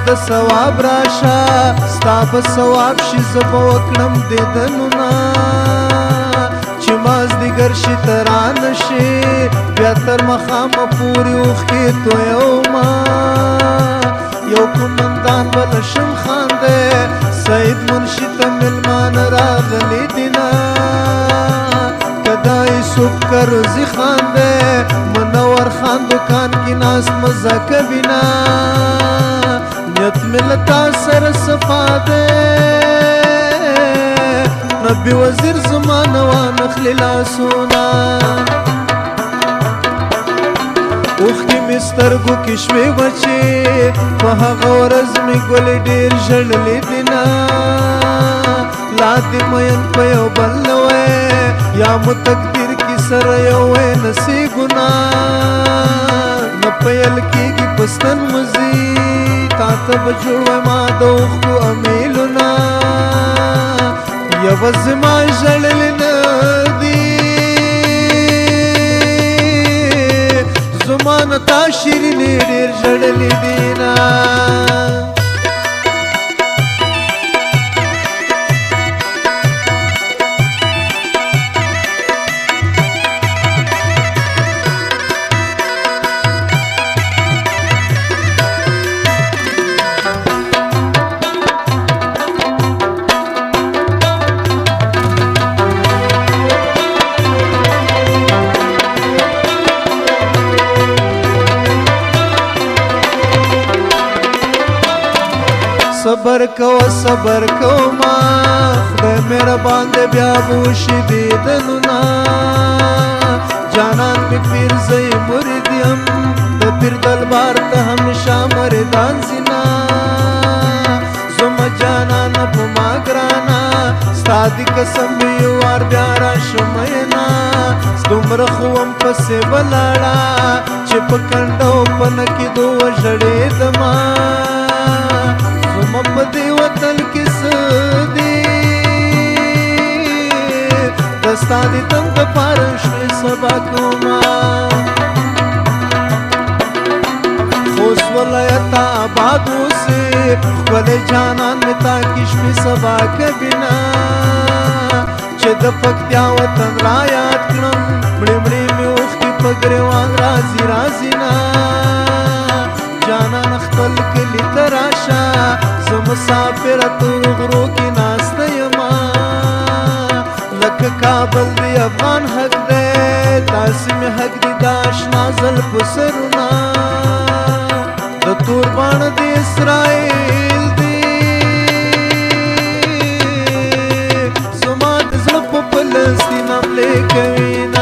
د ثواب راشه ستا به ثواب شي زه به وکړم دیدنونه چې مازدیګر شي ته رانشي بیا تر ماښامه پورې اوښکې تویومه یو قومندان بله شم خان دی سید منشي ته مېلمانه راغلي دینه که دا یوسف کرزي خان دی منور خان دکان کې ناست مزه کوینه نیت مې له تا سره صفا دی نبي وزیر زما نه وانخلي لاسونه اوښکې مې سترګو کې شوې وچې په هغه ورځ مې ګلې ډېر ژړلې دینه لا دې مین په یو بل نه وی یا مو تقدیر کې سره یو وی نصیبونه نه پیل کېږي پستن مزي تا ته به جوړ وی ما د اوښکو امیلونه یوه زما ژړلې نه دي زما نه تا شیرینې ډېر ژړلې دي نه صبر کو ما خدای مهربان دی بیا به وشي دیدنونه جانان مې پیر زه مرید یم د پیر دلبار ته همیشه مریدان زینا زما جانانه په ما ګرانه ستا د قسم مې یو وار بیا راشم مینا دومره خو هم پسې ولاړه چې په کنډو په نکېدو وژړېدمه زما په دې وطن کې څه دي د ستا د تن دپاره شوې سبا کومه خوست ولایت آباد اوسې ښکلی جانان مې تا کې شوې سبا کوینه چې د پکتیا وطن را یاد کړم مړې مړې مې اوښکې په ګرېوان راځي راځي نه جانان خپل کلي ته راشه زه مسافره تور غرو کې ناسته یمه لکه کابل دی افغان حق دی داسې مې حق دی د اشنا زلفو سرونه د تور باڼه د اسرائیل دی زما د زړه په فلسطین حملې کوي